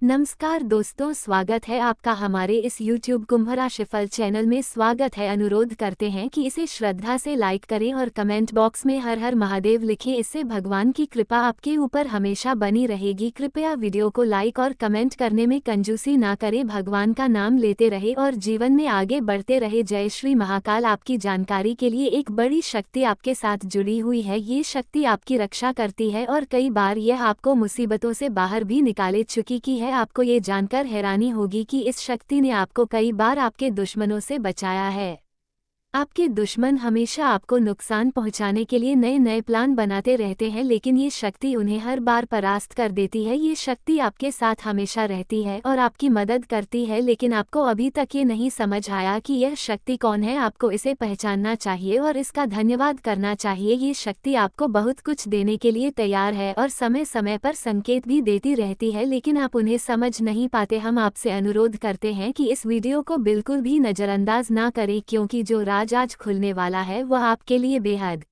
नमस्कार दोस्तों, स्वागत है आपका हमारे इस YouTube कुंभ राशिफल चैनल में। स्वागत है। अनुरोध करते हैं कि इसे श्रद्धा से लाइक करें और कमेंट बॉक्स में हर हर महादेव लिखें। इससे भगवान की कृपा आपके ऊपर हमेशा बनी रहेगी। कृपया वीडियो को लाइक और कमेंट करने में कंजूसी ना करें। भगवान का नाम लेते रहे और जीवन में आगे बढ़ते रहे। जय श्री महाकाल। आपकी जानकारी के लिए एक बड़ी शक्ति आपके साथ जुड़ी हुई है। ये शक्ति आपकी रक्षा करती है और कई बार यह आपको मुसीबतों से बाहर भी निकाले चुकी की है। आपको ये जानकर हैरानी होगी कि इस शक्ति ने आपको कई बार आपके दुश्मनों से बचाया है। आपके दुश्मन हमेशा आपको नुकसान पहुंचाने के लिए नए नए प्लान बनाते रहते हैं, लेकिन ये शक्ति उन्हें हर बार परास्त कर देती है। ये शक्ति आपके साथ हमेशा रहती है और आपकी मदद करती है, लेकिन आपको अभी तक ये नहीं समझ आया कि यह शक्ति कौन है। आपको इसे पहचानना चाहिए और इसका धन्यवाद करना चाहिए। ये शक्ति आपको बहुत कुछ देने के लिए तैयार है और समय समय पर संकेत भी देती रहती है, लेकिन आप उन्हें समझ नहीं पाते। हम आपसे अनुरोध करते हैं कि इस वीडियो को बिल्कुल भी नज़रअंदाज ना करें, क्योंकि जो आज खुलने वाला है वह आपके लिए बेहद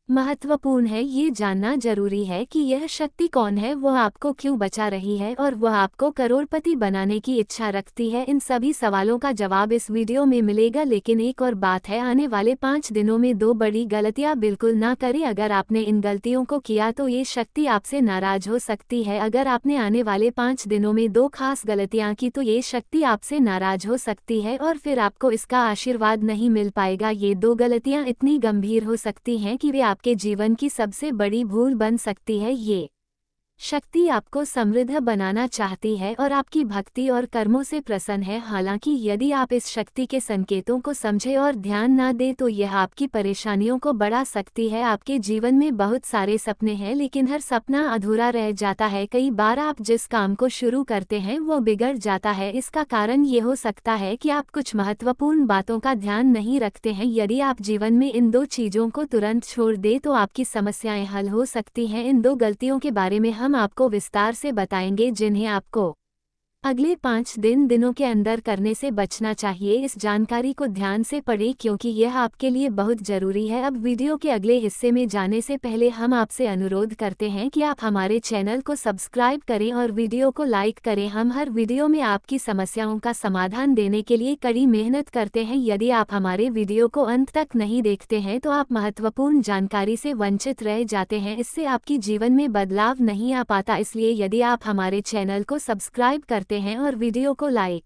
महत्वपूर्ण है। ये जानना जरूरी है कि यह शक्ति कौन है, वह आपको क्यों बचा रही है और वह आपको करोड़पति बनाने की इच्छा रखती है। इन सभी सवालों का जवाब इस वीडियो में मिलेगा। लेकिन एक और बात है, आने वाले 5 दिनों में 2 बड़ी गलतियां बिल्कुल ना करें। अगर आपने इन गलतियों को किया तो ये शक्ति आपसे नाराज हो सकती है। अगर आपने आने वाले 5 दिनों में 2 खास गलतियां की तो ये शक्ति आपसे नाराज हो सकती है और फिर आपको इसका आशीर्वाद नहीं मिल पाएगा। ये 2 गलतियां इतनी गंभीर हो सकती हैं कि वे आपके जीवन की सबसे बड़ी भूल बन सकती है। ये शक्ति आपको समृद्ध बनाना चाहती है और आपकी भक्ति और कर्मों से प्रसन्न है। हालांकि यदि आप इस शक्ति के संकेतों को समझें और ध्यान ना दें तो यह आपकी परेशानियों को बढ़ा सकती है। आपके जीवन में बहुत सारे सपने हैं, लेकिन हर सपना अधूरा रह जाता है। कई बार आप जिस काम को शुरू करते हैं वो बिगड़ जाता है। इसका कारण ये हो सकता है कि आप कुछ महत्वपूर्ण बातों का ध्यान नहीं रखते हैं। यदि आप जीवन में इन 2 चीज़ों को तुरंत छोड़ दें तो आपकी समस्याएं हल हो सकती हैं। इन 2 गलतियों के बारे में हम आपको विस्तार से बताएंगे, जिन्हें आपको अगले 5 दिनों के अंदर करने से बचना चाहिए। इस जानकारी को ध्यान से पढ़ें क्योंकि यह आपके लिए बहुत ज़रूरी है। अब वीडियो के अगले हिस्से में जाने से पहले हम आपसे अनुरोध करते हैं कि आप हमारे चैनल को सब्सक्राइब करें और वीडियो को लाइक करें। हम हर वीडियो में आपकी समस्याओं का समाधान देने के लिए कड़ी मेहनत करते हैं। यदि आप हमारे वीडियो को अंत तक नहीं देखते हैं तो आप महत्वपूर्ण जानकारी से वंचित रह जाते हैं। इससे आपकी जीवन में बदलाव नहीं आ पाता। इसलिए यदि आप हमारे चैनल को सब्सक्राइब करते हैं और वीडियो को लाइक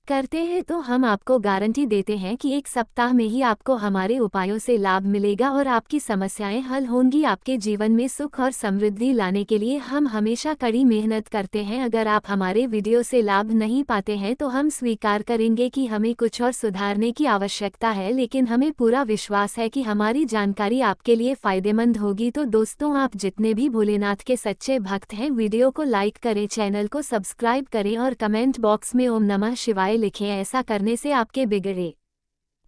करते हैं तो हम आपको गारंटी देते हैं कि 1 सप्ताह में ही आपको हमारे उपायों से लाभ मिलेगा और आपकी समस्याएं हल होंगी। आपके जीवन में सुख और समृद्धि लाने के लिए हम हमेशा कड़ी मेहनत करते हैं। अगर आप हमारे वीडियो से लाभ नहीं पाते हैं तो हम स्वीकार करेंगे कि हमें कुछ और सुधारने की आवश्यकता है, लेकिन हमें पूरा विश्वास है कि हमारी जानकारी आपके लिए फायदेमंद होगी। तो दोस्तों, आप जितने भी भोलेनाथ के सच्चे भक्त हैं, वीडियो को लाइक करें, चैनल को सब्सक्राइब करें और कमेंट बॉक्स में ओम नमः शिवाय लिखें। ऐसा करने से आपके बिगड़े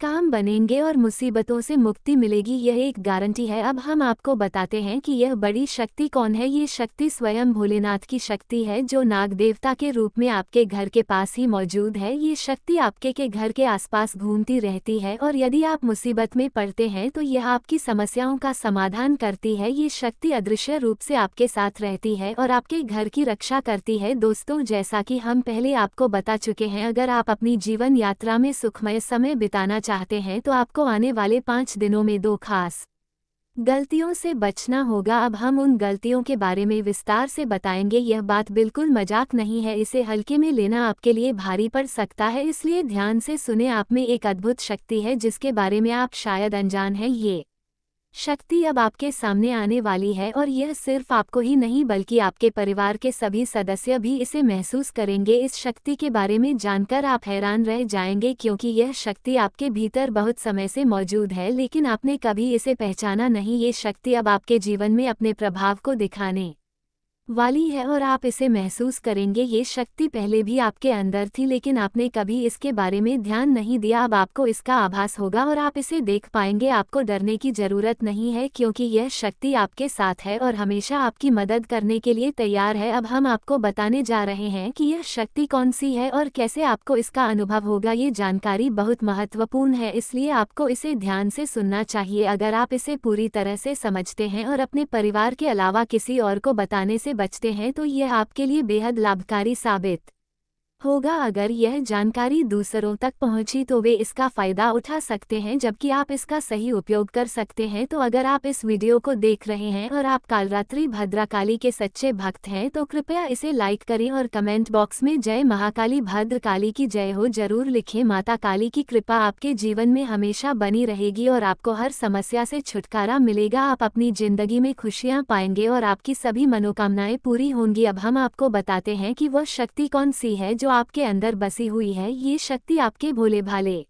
काम बनेंगे और मुसीबतों से मुक्ति मिलेगी, यह एक गारंटी है। अब हम आपको बताते हैं कि यह बड़ी शक्ति कौन है। ये शक्ति स्वयं भोलेनाथ की शक्ति है, जो नाग देवता के रूप में आपके घर के पास ही मौजूद है। ये शक्ति आपके के घर के आसपास घूमती रहती है और यदि आप मुसीबत में पड़ते हैं तो यह आपकी समस्याओं का समाधान करती है। ये शक्ति अदृश्य रूप से आपके साथ रहती है और आपके घर की रक्षा करती है। दोस्तों, जैसा कि हम पहले आपको बता चुके हैं, अगर आप अपनी जीवन यात्रा में सुखमय समय बिताना चाहते हैं तो आपको आने वाले 5 दिनों में 2 खास गलतियों से बचना होगा। अब हम उन गलतियों के बारे में विस्तार से बताएंगे। यह बात बिल्कुल मजाक नहीं है, इसे हल्के में लेना आपके लिए भारी पड़ सकता है, इसलिए ध्यान से सुने। आप में एक अद्भुत शक्ति है जिसके बारे में आप शायद अनजान हैं। ये शक्ति अब आपके सामने आने वाली है और यह सिर्फ आपको ही नहीं बल्कि आपके परिवार के सभी सदस्य भी इसे महसूस करेंगे। इस शक्ति के बारे में जानकर आप हैरान रह जाएंगे, क्योंकि यह शक्ति आपके भीतर बहुत समय से मौजूद है, लेकिन आपने कभी इसे पहचाना नहीं। ये शक्ति अब आपके जीवन में अपने प्रभाव को दिखाने वाली है और आप इसे महसूस करेंगे। ये शक्ति पहले भी आपके अंदर थी, लेकिन आपने कभी इसके बारे में ध्यान नहीं दिया। अब आपको इसका आभास होगा और आप इसे देख पाएंगे। आपको डरने की जरूरत नहीं है, क्योंकि यह शक्ति आपके साथ है और हमेशा आपकी मदद करने के लिए तैयार है। अब हम आपको बताने जा रहे हैं कि यह शक्ति कौन सी है और कैसे आपको इसका अनुभव होगा। ये जानकारी बहुत महत्वपूर्ण है, इसलिए आपको इसे ध्यान से सुनना चाहिए। अगर आप इसे पूरी तरह से समझते हैं और अपने परिवार के अलावा किसी और को बताने से बचते हैं तो यह आपके लिए बेहद लाभकारी साबित होगा। अगर यह जानकारी दूसरों तक पहुंची तो वे इसका फ़ायदा उठा सकते हैं, जबकि आप इसका सही उपयोग कर सकते हैं। तो अगर आप इस वीडियो को देख रहे हैं और आप कालरात्रि भद्रकाली के सच्चे भक्त हैं तो कृपया इसे लाइक करें और कमेंट बॉक्स में जय महाकाली भद्रकाली की जय हो जरूर लिखें। माता काली की कृपा आपके जीवन में हमेशा बनी रहेगी और आपको हर समस्या से छुटकारा मिलेगा। आप अपनी जिंदगी में खुशियां पाएंगे और आपकी सभी मनोकामनाएं पूरी होंगी। अब हम आपको बताते हैं कि वह शक्ति कौन सी है जो आपके अंदर बसी हुई है। ये शक्ति आपके भोले भाले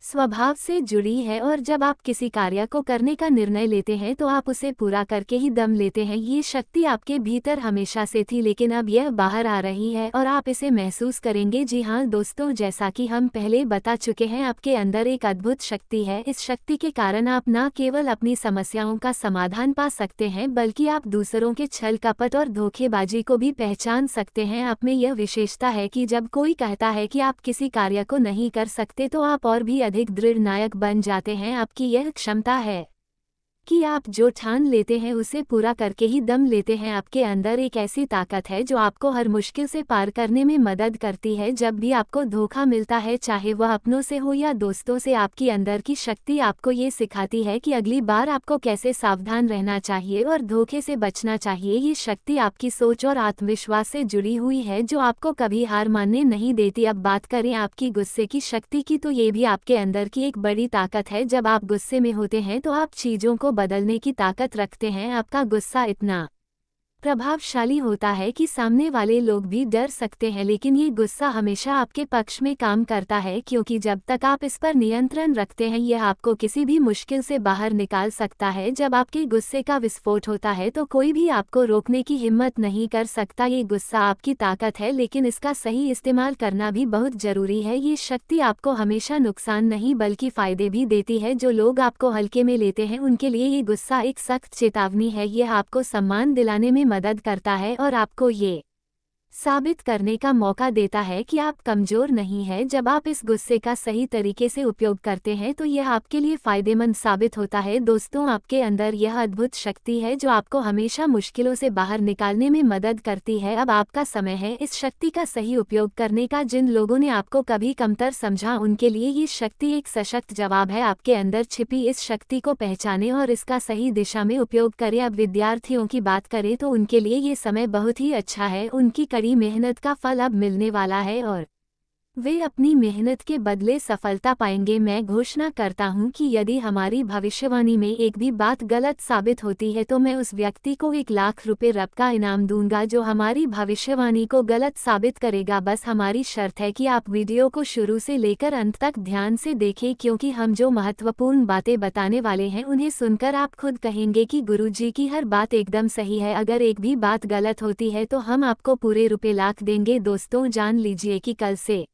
स्वभाव से जुड़ी है और जब आप किसी कार्य को करने का निर्णय लेते हैं तो आप उसे पूरा करके ही दम लेते हैं। ये शक्ति आपके भीतर हमेशा से थी, लेकिन अब यह बाहर आ रही है और आप इसे महसूस करेंगे। जी हाँ दोस्तों, जैसा कि हम पहले बता चुके हैं, आपके अंदर एक अद्भुत शक्ति है। इस शक्ति के कारण आप न केवल अपनी समस्याओं का समाधान पा सकते हैं, बल्कि आप दूसरों के छल कपट और धोखेबाजी को भी पहचान सकते हैं। आप में यह विशेषता है कि जब कोई कहता है कि आप किसी कार्य को नहीं कर सकते तो आप और भी अधिक दृढ़ नायक बन जाते हैं। आपकी यह क्षमता है कि आप जो ठान लेते हैं उसे पूरा करके ही दम लेते हैं। आपके अंदर एक ऐसी ताकत है जो आपको हर मुश्किल से पार करने में मदद करती है। जब भी आपको धोखा मिलता है, चाहे वह अपनों से हो या दोस्तों से, आपकी अंदर की शक्ति आपको ये सिखाती है कि अगली बार आपको कैसे सावधान रहना चाहिए और धोखे से बचना चाहिए। ये शक्ति आपकी सोच और आत्मविश्वास से जुड़ी हुई है जो आपको कभी हार मानने नहीं देती। अब बात करें आपकी गुस्से की शक्ति की, तो ये भी आपके अंदर की एक बड़ी ताकत है। जब आप गुस्से में होते हैं तो आप चीज़ों को बदलने की ताकत रखते हैं। आपका गुस्सा इतना प्रभावशाली होता है कि सामने वाले लोग भी डर सकते हैं, लेकिन ये गुस्सा हमेशा आपके पक्ष में काम करता है, क्योंकि जब तक आप इस पर नियंत्रण रखते हैं यह आपको किसी भी मुश्किल से बाहर निकाल सकता है। जब आपके गुस्से का विस्फोट होता है तो कोई भी आपको रोकने की हिम्मत नहीं कर सकता। ये गुस्सा आपकी ताकत है, लेकिन इसका सही इस्तेमाल करना भी बहुत जरूरी है। ये शक्ति आपको हमेशा नुकसान नहीं बल्कि फायदे भी देती है। जो लोग आपको हल्के में लेते हैं उनके लिए ये गुस्सा एक सख्त चेतावनी है। यह आपको सम्मान दिलाने में मदद करता है और आपको ये साबित करने का मौका देता है कि आप कमजोर नहीं हैं। जब आप इस गुस्से का सही तरीके से उपयोग करते हैं तो यह आपके लिए फायदेमंद साबित होता है। दोस्तों, आपके अंदर यह अद्भुत शक्ति है जो आपको हमेशा मुश्किलों से बाहर निकालने में मदद करती है। अब आपका समय है इस शक्ति का सही उपयोग करने का। जिन लोगों ने आपको कभी कमतर समझा उनके लिए ये शक्ति एक सशक्त जवाब है। आपके अंदर छिपी इस शक्ति को पहचानें और इसका सही दिशा में उपयोग करें। अब विद्यार्थियों की बात करें तो उनके लिए ये समय बहुत ही अच्छा है। उनकी कड़ी मेहनत का फल अब मिलने वाला है और वे अपनी मेहनत के बदले सफलता पाएंगे। मैं घोषणा करता हूं कि यदि हमारी भविष्यवाणी में एक भी बात गलत साबित होती है तो मैं उस व्यक्ति को 1,00,000 रुपये रब का इनाम दूंगा जो हमारी भविष्यवाणी को गलत साबित करेगा। बस हमारी शर्त है कि आप वीडियो को शुरू से लेकर अंत तक ध्यान से देखें, क्योंकि हम जो महत्वपूर्ण बातें बताने वाले हैं उन्हें सुनकर आप खुद कहेंगे कि गुरुजी की हर बात एकदम सही है। अगर एक भी बात गलत होती है तो हम आपको पूरे रुपए लाख देंगे। दोस्तों, जान लीजिए कि कल से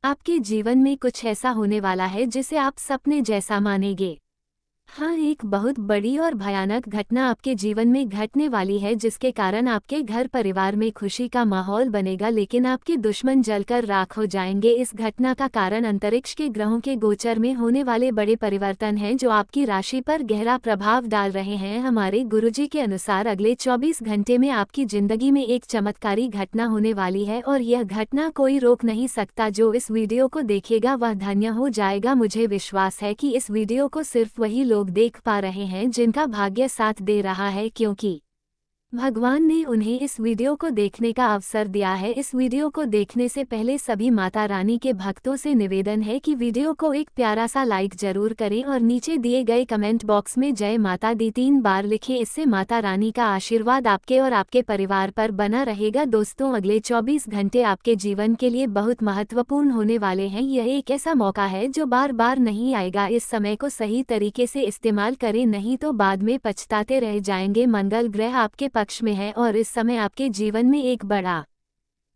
आपके जीवन में कुछ ऐसा होने वाला है जिसे आप सपने जैसा मानेंगे। हाँ, एक बहुत बड़ी और भयानक घटना आपके जीवन में घटने वाली है जिसके कारण आपके घर परिवार में खुशी का माहौल बनेगा, लेकिन आपके दुश्मन जलकर राख हो जाएंगे। इस घटना का कारण अंतरिक्ष के ग्रहों के गोचर में होने वाले बड़े परिवर्तन हैं जो आपकी राशि पर गहरा प्रभाव डाल रहे हैं। हमारे गुरुजी के अनुसार अगले 24 घंटे में आपकी जिंदगी में एक चमत्कारी घटना होने वाली है और यह घटना कोई रोक नहीं सकता। जो इस वीडियो को देखेगा वह धन्य हो जाएगा। मुझे विश्वास है कि इस वीडियो को सिर्फ वही लोग देख पा रहे हैं जिनका भाग्य साथ दे रहा है, क्योंकि भगवान ने उन्हें इस वीडियो को देखने का अवसर दिया है। इस वीडियो को देखने से पहले सभी माता रानी के भक्तों से निवेदन है कि वीडियो को एक प्यारा सा लाइक जरूर करें और नीचे दिए गए कमेंट बॉक्स में जय माता दी 3 बार लिखें। इससे माता रानी का आशीर्वाद आपके और आपके परिवार पर बना रहेगा। दोस्तों, अगले 24 घंटे आपके जीवन के लिए बहुत महत्वपूर्ण होने वाले हैं। यह एक ऐसा मौका है जो बार बार नहीं आएगा। इस समय को सही तरीके से इस्तेमाल करें, नहीं तो बाद में पछताते रह जाएंगे। मंगल ग्रह आपके पक्ष में है और इस समय आपके जीवन में एक बड़ा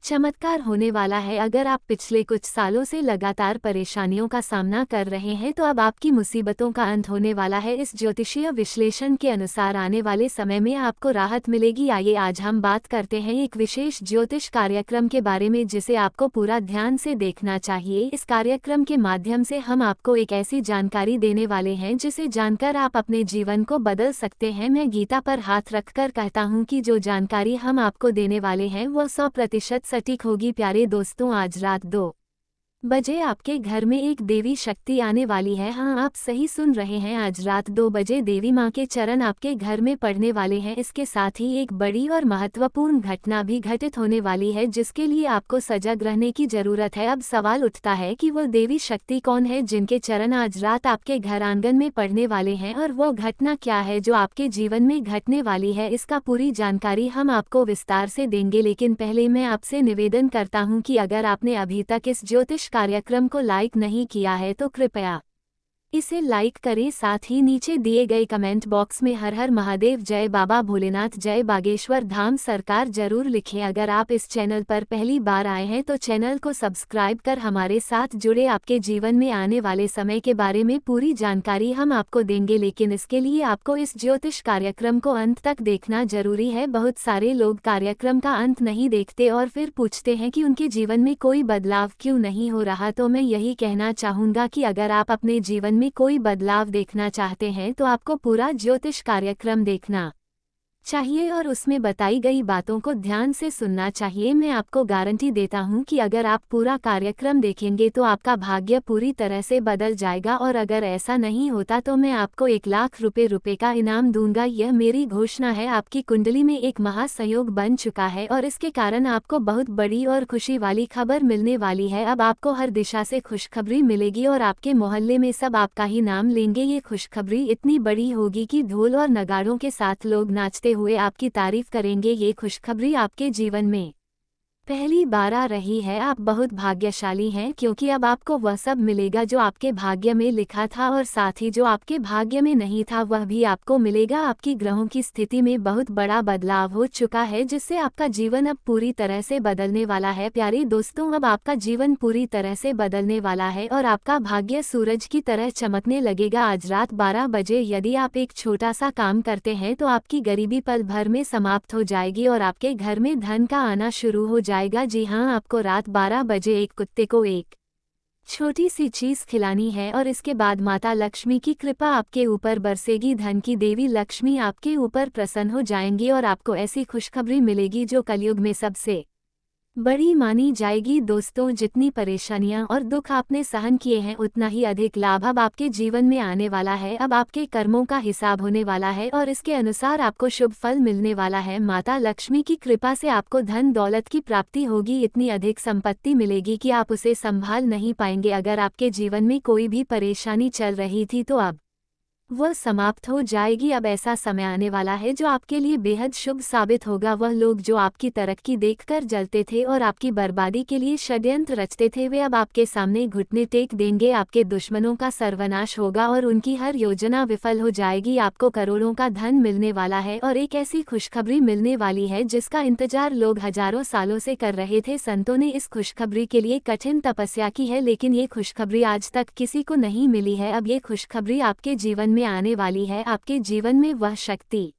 चमत्कार होने वाला है। अगर आप पिछले कुछ सालों से लगातार परेशानियों का सामना कर रहे हैं तो अब आपकी मुसीबतों का अंत होने वाला है। इस ज्योतिषीय विश्लेषण के अनुसार आने वाले समय में आपको राहत मिलेगी। आइए आज हम बात करते हैं एक विशेष ज्योतिष कार्यक्रम के बारे में जिसे आपको पूरा ध्यान से देखना चाहिए। इस कार्यक्रम के माध्यम से हम आपको एक ऐसी जानकारी देने वाले हैं जिसे जानकर आप अपने जीवन को बदल सकते हैं। मैं गीता पर हाथ रखकर कहता हूँ कि जो जानकारी हम आपको देने वाले हैं वह 100% सटीक होगी। प्यारे दोस्तों, आज रात 2 बजे आपके घर में एक देवी शक्ति आने वाली है। हाँ, आप सही सुन रहे हैं, आज रात 2 बजे देवी माँ के चरण आपके घर में पड़ने वाले हैं। इसके साथ ही एक बड़ी और महत्वपूर्ण घटना भी घटित होने वाली है जिसके लिए आपको सजग रहने की जरूरत है। अब सवाल उठता है कि वो देवी शक्ति कौन है जिनके चरण आज रात आपके घर आंगन में पड़ने वाले हैं, और वो घटना क्या है जो आपके जीवन में घटने वाली है। इसका पूरी जानकारी हम आपको विस्तार से देंगे, लेकिन पहले मैं आपसे निवेदन करता हूँ कि अगर आपने अभी तक इस ज्योतिष कार्यक्रम को लाइक नहीं किया है तो कृपया इसे लाइक करें। साथ ही नीचे दिए गए कमेंट बॉक्स में हर हर महादेव, जय बाबा भोलेनाथ, जय बागेश्वर धाम सरकार जरूर लिखें। अगर आप इस चैनल पर पहली बार आए हैं तो चैनल को सब्सक्राइब कर हमारे साथ जुड़े। आपके जीवन में आने वाले समय के बारे में पूरी जानकारी हम आपको देंगे, लेकिन इसके लिए आपको इस ज्योतिष कार्यक्रम को अंत तक देखना जरूरी है। बहुत सारे लोग कार्यक्रम का अंत नहीं देखते और फिर पूछते हैं कि उनके जीवन में कोई बदलाव क्यों नहीं हो रहा। तो मैं यही कहना चाहूँगा कि अगर आप अपने जीवन में कोई बदलाव देखना चाहते हैं तो आपको पूरा ज्योतिष कार्यक्रम देखना चाहिए और उसमें बताई गई बातों को ध्यान से सुनना चाहिए। मैं आपको गारंटी देता हूं कि अगर आप पूरा कार्यक्रम देखेंगे तो आपका भाग्य पूरी तरह से बदल जाएगा, और अगर ऐसा नहीं होता तो मैं आपको 1 लाख रुपए का इनाम दूंगा। यह मेरी घोषणा है। आपकी कुंडली में एक महासंयोग बन चुका है और इसके कारण आपको बहुत बड़ी और खुशी वाली खबर मिलने वाली है। अब आपको हर दिशा से खुशखबरी मिलेगी और आपके मोहल्ले में सब आपका ही नाम लेंगे। ये खुशखबरी इतनी बड़ी होगी कि ढोल और नगाड़ों के साथ लोग नाचते हुए आपकी तारीफ करेंगे। ये खुशखबरी आपके जीवन में पहली बार आ रही है। आप बहुत भाग्यशाली हैं क्योंकि अब आपको वह सब मिलेगा जो आपके भाग्य में लिखा था, और साथ ही जो आपके भाग्य में नहीं था वह भी आपको मिलेगा। आपकी ग्रहों की स्थिति में बहुत बड़ा बदलाव हो चुका है जिससे आपका जीवन अब पूरी तरह से बदलने वाला है। प्यारे दोस्तों, अब आपका जीवन पूरी तरह से बदलने वाला है और आपका भाग्य सूरज की तरह चमकने लगेगा। आज रात 12 बजे यदि आप एक छोटा सा काम करते हैं तो आपकी गरीबी पल भर में समाप्त हो जाएगी और आपके घर में धन का आना शुरू हो जाएगा। जी हाँ, आपको रात 12 बजे एक कुत्ते को एक छोटी सी चीज खिलानी है और इसके बाद माता लक्ष्मी की कृपा आपके ऊपर बरसेगी। धन की देवी लक्ष्मी आपके ऊपर प्रसन्न हो जाएंगी और आपको ऐसी खुशखबरी मिलेगी जो कलयुग में सबसे बड़ी मानी जाएगी। दोस्तों, जितनी परेशानियां और दुख आपने सहन किए हैं उतना ही अधिक लाभ अब आपके जीवन में आने वाला है। अब आपके कर्मों का हिसाब होने वाला है और इसके अनुसार आपको शुभ फल मिलने वाला है। माता लक्ष्मी की कृपा से आपको धन दौलत की प्राप्ति होगी। इतनी अधिक संपत्ति मिलेगी कि आप उसे संभाल नहीं पाएंगे। अगर आपके जीवन में कोई भी परेशानी चल रही थी तो अब वह समाप्त हो जाएगी। अब ऐसा समय आने वाला है जो आपके लिए बेहद शुभ साबित होगा। वह लोग जो आपकी तरक्की देखकर जलते थे और आपकी बर्बादी के लिए षड्यंत्र रचते थे वे अब आपके सामने घुटने टेक देंगे। आपके दुश्मनों का सर्वनाश होगा और उनकी हर योजना विफल हो जाएगी। आपको करोड़ों का धन मिलने वाला है और एक ऐसी खुशखबरी मिलने वाली है जिसका इंतजार लोग हजारों सालों से कर रहे थे। संतों ने इस खुशखबरी के लिए कठिन तपस्या की है, लेकिन ये खुशखबरी आज तक किसी को नहीं मिली है। अब ये खुशखबरी आपके जीवन में आने वाली है। आपके जीवन में वह शक्ति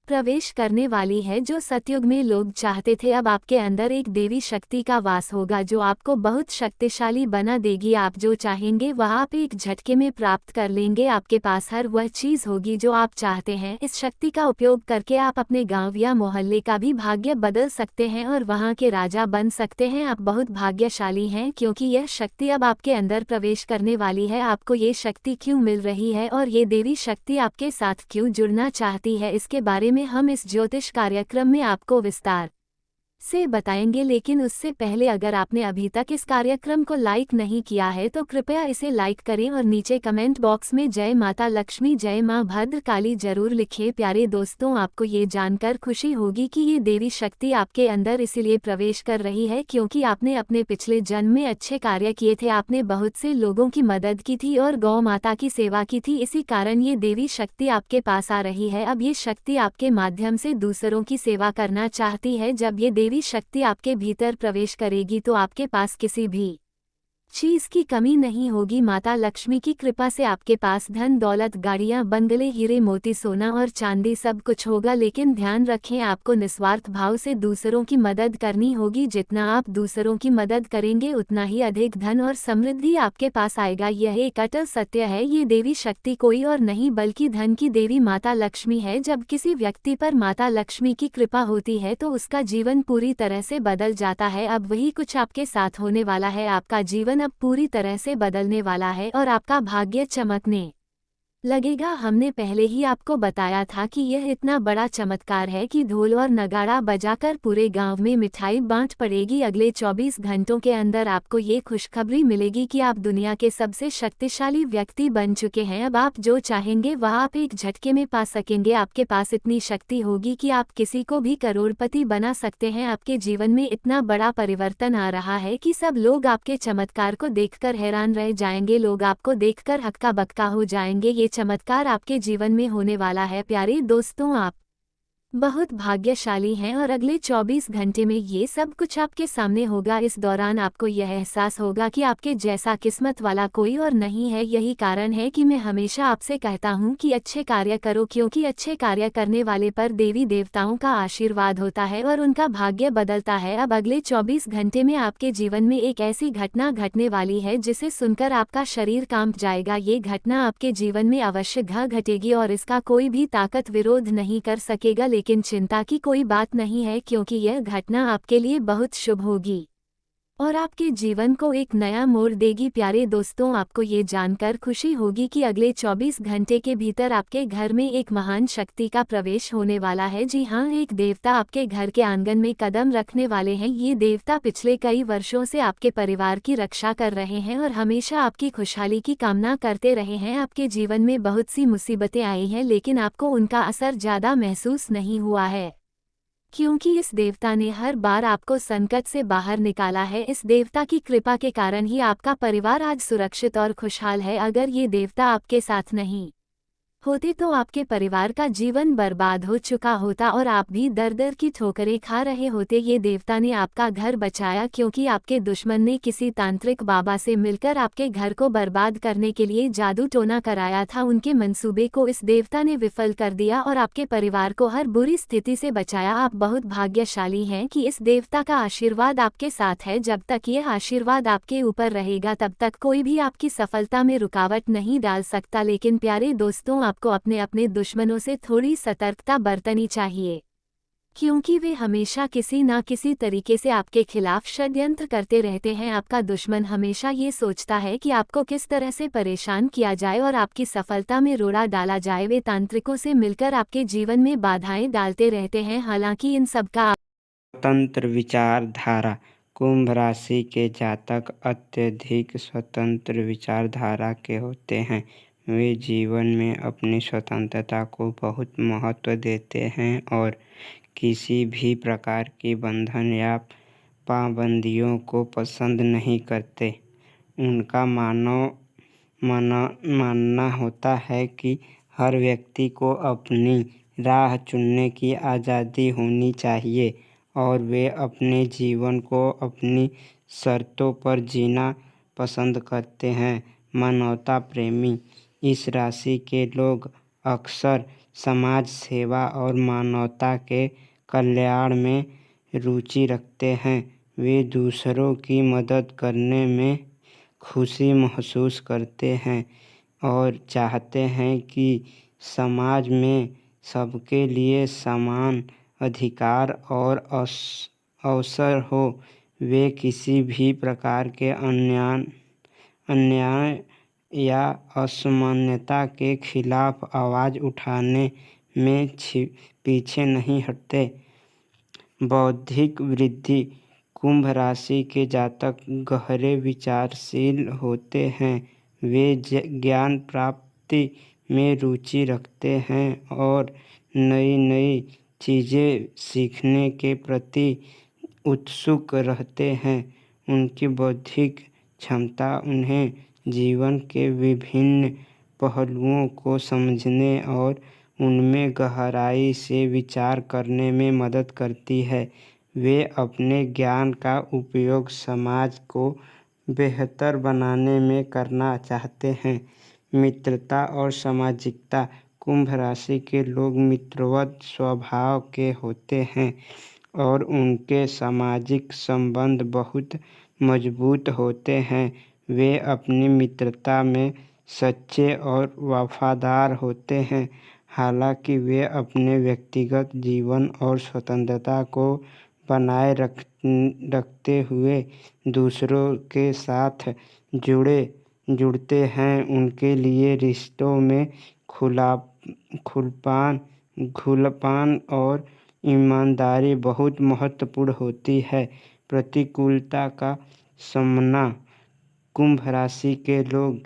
प्रवेश करने वाली है जो सतयुग में लोग चाहते थे। अब आपके अंदर एक देवी शक्ति का वास होगा जो आपको बहुत शक्तिशाली बना देगी। आप जो चाहेंगे वह आप एक झटके में प्राप्त कर लेंगे। आपके पास हर वह चीज होगी जो आप चाहते हैं। इस शक्ति का उपयोग करके आप अपने गांव या मोहल्ले का भी भाग्य बदल सकते हैं और वहां के राजा बन सकते हैं। आप बहुत भाग्यशाली हैं क्योंकि यह शक्ति अब आपके अंदर प्रवेश करने वाली है। आपको ये शक्ति क्यों मिल रही है और ये देवी शक्ति आपके साथ क्यों जुड़ना चाहती है, इसके बारे में हम इस ज्योतिष कार्यक्रम में आपको विस्तार से बताएंगे। लेकिन उससे पहले अगर आपने अभी तक इस कार्यक्रम को लाइक नहीं किया है तो कृपया इसे लाइक करें और नीचे कमेंट बॉक्स में जय माता लक्ष्मी, जय मां भद्रकाली जरूर लिखें। प्यारे दोस्तों, आपको ये जानकर खुशी होगी कि ये देवी शक्ति आपके अंदर इसलिए प्रवेश कर रही है क्योंकि आपने अपने पिछले जन्म में अच्छे कार्य किए थे। आपने बहुत से लोगों की मदद की थी और गौ माता की सेवा की थी। इसी कारण ये देवी शक्ति आपके पास आ रही है। अब ये शक्ति आपके माध्यम से दूसरों की सेवा करना चाहती है। जब ये देवी देवी शक्ति आपके भीतर प्रवेश करेगी तो आपके पास किसी भी चीज की कमी नहीं होगी। माता लक्ष्मी की कृपा से आपके पास धन दौलत गाड़ियां बंगले हीरे मोती सोना और चांदी सब कुछ होगा। लेकिन ध्यान रखें, आपको निस्वार्थ भाव से दूसरों की मदद करनी होगी। जितना आप दूसरों की मदद करेंगे उतना ही अधिक धन और समृद्धि आपके पास आएगा। यह एक अटल सत्य है। ये देवी शक्ति कोई और नहीं बल्कि धन की देवी माता लक्ष्मी है। जब किसी व्यक्ति पर माता लक्ष्मी की कृपा होती है तो उसका जीवन पूरी तरह से बदल जाता है। अब वही कुछ आपके साथ होने वाला है। आपका जीवन अब पूरी तरह से बदलने वाला है और आपका भाग्य चमकने लगेगा। हमने पहले ही आपको बताया था कि यह इतना बड़ा चमत्कार है कि ढोल और नगाड़ा बजाकर पूरे गांव में मिठाई बांट पड़ेगी। अगले 24 घंटों के अंदर आपको ये खुशखबरी मिलेगी कि आप दुनिया के सबसे शक्तिशाली व्यक्ति बन चुके हैं। अब आप जो चाहेंगे वह आप एक झटके में पा सकेंगे। आपके पास इतनी शक्ति होगी कि आप किसी को भी करोड़पति बना सकते हैं। आपके जीवन में इतना बड़ा परिवर्तन आ रहा है कि सब लोग आपके चमत्कार को देखकर हैरान रह जाएंगे। लोग आपको देखकर हक्का बक्का हो जाएंगे। ये चमत्कार आपके जीवन में होने वाला है। प्यारे दोस्तों, आप बहुत भाग्यशाली हैं और अगले 24 घंटे में ये सब कुछ आपके सामने होगा। इस दौरान आपको यह एहसास होगा कि आपके जैसा किस्मत वाला कोई और नहीं है। यही कारण है कि मैं हमेशा आपसे कहता हूँ कि अच्छे कार्य करो, क्योंकि अच्छे कार्य करने वाले पर देवी देवताओं का आशीर्वाद होता है और उनका भाग्य बदलता है। अब अगले 24 घंटे में आपके जीवन में एक ऐसी घटना घटने वाली है जिसे सुनकर आपका शरीर कांप जाएगा। ये घटना आपके जीवन में अवश्य घटेगी और इसका कोई भी ताकत विरोध नहीं कर सकेगा। लेकिन चिंता की कोई बात नहीं है, क्योंकि यह घटना आपके लिए बहुत शुभ होगी और आपके जीवन को एक नया मोड़ देगी। प्यारे दोस्तों, आपको ये जानकर खुशी होगी कि अगले 24 घंटे के भीतर आपके घर में एक महान शक्ति का प्रवेश होने वाला है। जी हाँ, एक देवता आपके घर के आंगन में कदम रखने वाले हैं। ये देवता पिछले कई वर्षों से आपके परिवार की रक्षा कर रहे हैं और हमेशा आपकी खुशहाली की कामना करते रहे हैं। आपके जीवन में बहुत सी मुसीबतें आई हैं, लेकिन आपको उनका असर ज़्यादा महसूस नहीं हुआ है, क्योंकि इस देवता ने हर बार आपको संकट से बाहर निकाला है। इस देवता की कृपा के कारण ही आपका परिवार आज सुरक्षित और खुशहाल है। अगर ये देवता आपके साथ नहीं होते तो आपके परिवार का जीवन बर्बाद हो चुका होता और आप भी दर दर की ठोकरें खा रहे होते। ये देवता ने आपका घर बचाया, क्योंकि आपके दुश्मन ने किसी तांत्रिक बाबा से मिलकर आपके घर को बर्बाद करने के लिए जादू टोना कराया था। उनके मंसूबे को इस देवता ने विफल कर दिया और आपके परिवार को हर बुरी स्थिति से बचाया। आप बहुत भाग्यशाली हैं कि इस देवता का आशीर्वाद आपके साथ है। जब तक यह आशीर्वाद आपके ऊपर रहेगा तब तक कोई भी आपकी सफलता में रुकावट नहीं डाल सकता। लेकिन प्यारे दोस्तों, आपको अपने अपने दुश्मनों से थोड़ी सतर्कता बरतनी चाहिए, क्योंकि वे हमेशा किसी ना किसी तरीके से आपके खिलाफ षड्यंत्र करते रहते हैं। आपका दुश्मन हमेशा ये सोचता है कि आपको किस तरह से परेशान किया जाए और आपकी सफलता में रोड़ा डाला जाए। वे तांत्रिकों से मिलकर आपके जीवन में बाधाएं डालते रहते हैं। हालांकि इन सब का स्वतंत्र विचारधारा। कुंभ राशि के जातक अत्यधिक स्वतंत्र विचारधारा के होते हैं। वे जीवन में अपनी स्वतंत्रता को बहुत महत्व देते हैं और किसी भी प्रकार की बंधन या पाबंदियों को पसंद नहीं करते। उनका मानना होता है कि हर व्यक्ति को अपनी राह चुनने की आज़ादी होनी चाहिए और वे अपने जीवन को अपनी शर्तों पर जीना पसंद करते हैं। मानवता प्रेमी। इस राशि के लोग अक्सर समाज सेवा और मानवता के कल्याण में रुचि रखते हैं। वे दूसरों की मदद करने में खुशी महसूस करते हैं और चाहते हैं कि समाज में सबके लिए समान अधिकार और अवसर हो। वे किसी भी प्रकार के अन्याय या असमानता के खिलाफ आवाज़ उठाने में पीछे नहीं हटते। बौद्धिक वृद्धि। कुंभ राशि के जातक गहरे विचारशील होते हैं। वे ज्ञान प्राप्ति में रुचि रखते हैं और नई नई चीज़ें सीखने के प्रति उत्सुक रहते हैं। उनकी बौद्धिक क्षमता उन्हें जीवन के विभिन्न पहलुओं को समझने और उनमें गहराई से विचार करने में मदद करती है। वे अपने ज्ञान का उपयोग समाज को बेहतर बनाने में करना चाहते हैं। मित्रता और सामाजिकता। कुंभ राशि के लोग मित्रवत स्वभाव के होते हैं और उनके सामाजिक संबंध बहुत मजबूत होते हैं। वे अपनी मित्रता में सच्चे और वफादार होते हैं। हालांकि वे अपने व्यक्तिगत जीवन और स्वतंत्रता को बनाए रखते हुए दूसरों के साथ जुड़ते हैं। उनके लिए रिश्तों में खुलापन और ईमानदारी बहुत महत्वपूर्ण होती है। प्रतिकूलता का सामना। कुंभ राशि के लोग